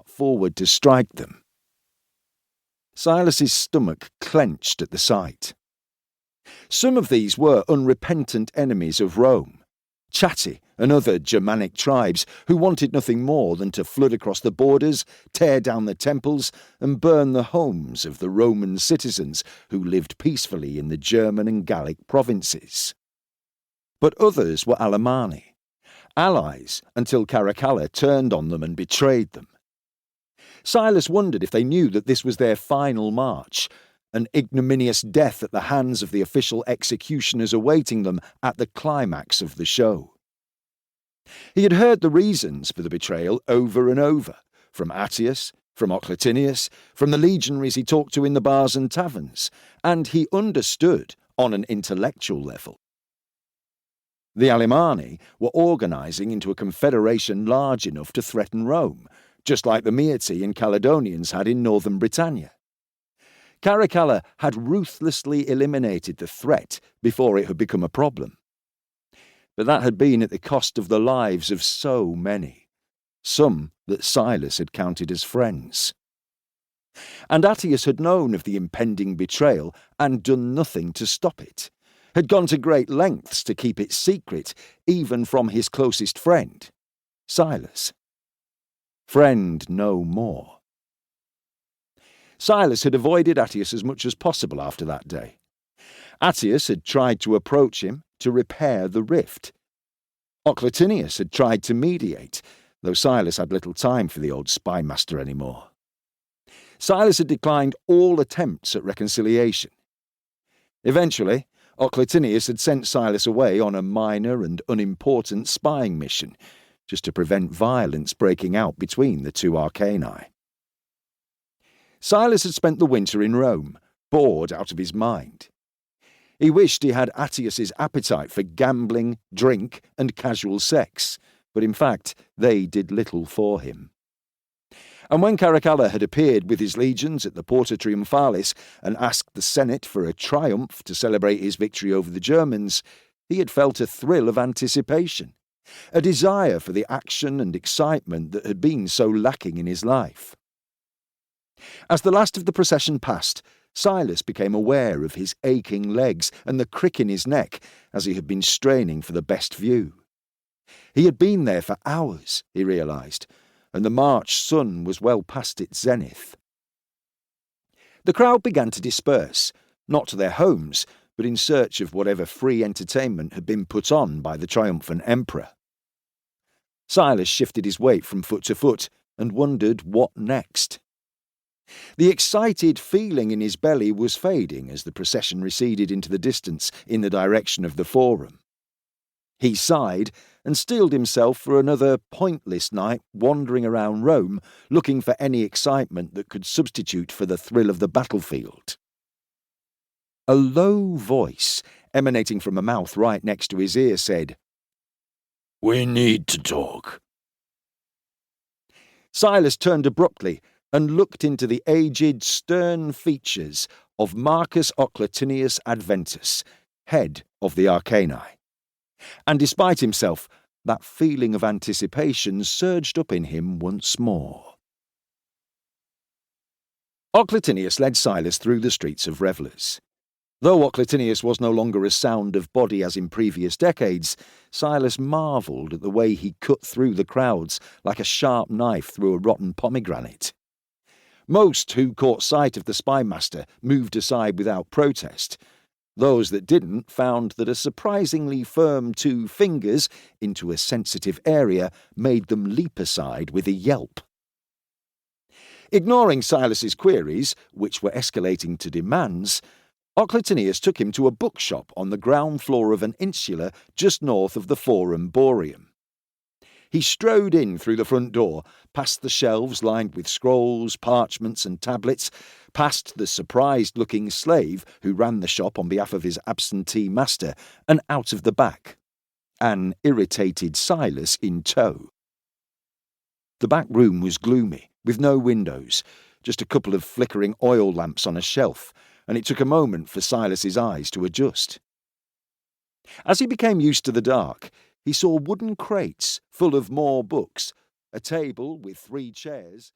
dart forward to strike them. Silus's stomach clenched at the sight. Some of these were unrepentant enemies of Rome, Chatti and other Germanic tribes who wanted nothing more than to flood across the borders, tear down the temples, and burn the homes of the Roman citizens who lived peacefully in the German and Gallic provinces. But others were Alemanni, allies until Caracalla turned on them and betrayed them. Silus wondered if they knew that this was their final march, an ignominious death at the hands of the official executioners awaiting them at the climax of the show. He had heard the reasons for the betrayal over and over, from Attius, from Oclatinius, from the legionaries he talked to in the bars and taverns, and he understood on an intellectual level. The Alemanni were organising into a confederation large enough to threaten Rome, just like the Meatii and Caledonians had in northern Britannia. Caracalla had ruthlessly eliminated the threat before it had become a problem. But that had been at the cost of the lives of so many, some that Silus had counted as friends. And Attius had known of the impending betrayal and done nothing to stop it, had gone to great lengths to keep it secret, even from his closest friend, Silus. Friend no more. Silus had avoided Attius as much as possible after that day. Attius had tried to approach him to repair the rift. Oclatinius had tried to mediate, though Silus had little time for the old spymaster anymore. Silus had declined all attempts at reconciliation. Eventually, Oclatinius had sent Silus away on a minor and unimportant spying mission, just to prevent violence breaking out between the two Arcani. Silus had spent the winter in Rome, bored out of his mind. He wished he had Attius's appetite for gambling, drink, and casual sex, but in fact they did little for him. And when Caracalla had appeared with his legions at the Porta Triumphalis and asked the Senate for a triumph to celebrate his victory over the Germans, he had felt a thrill of anticipation, a desire for the action and excitement that had been so lacking in his life. As the last of the procession passed, Silus became aware of his aching legs and the crick in his neck as he had been straining for the best view. He had been there for hours, he realised, and the March sun was well past its zenith. The crowd began to disperse, not to their homes, but in search of whatever free entertainment had been put on by the triumphant emperor. Silus shifted his weight from foot to foot and wondered what next. The excited feeling in his belly was fading as the procession receded into the distance in the direction of the Forum. He sighed and steeled himself for another pointless night wandering around Rome looking for any excitement that could substitute for the thrill of the battlefield. A low voice, emanating from a mouth right next to his ear, said, "We need to talk." Silus turned abruptly and looked into the aged, stern features of Marcus Oclatinius Adventus, head of the Arcani. And despite himself, that feeling of anticipation surged up in him once more. Oclatinius led Silus through the streets of revellers. Though Oclatinius was no longer as sound of body as in previous decades, Silus marvelled at the way he cut through the crowds like a sharp knife through a rotten pomegranate. Most who caught sight of the spymaster moved aside without protest. Those that didn't found that a surprisingly firm 2 fingers into a sensitive area made them leap aside with a yelp. Ignoring Silus's queries, which were escalating to demands, Oclatinius took him to a bookshop on the ground floor of an insula just north of the Forum Boreum. He strode in through the front door, past the shelves lined with scrolls, parchments and tablets, past the surprised-looking slave who ran the shop on behalf of his absentee master, and out of the back, an irritated Silus in tow. The back room was gloomy, with no windows, just a couple of flickering oil lamps on a shelf, and it took a moment for Silus's eyes to adjust. As he became used to the dark, he saw wooden crates full of more books, a table with 3 chairs,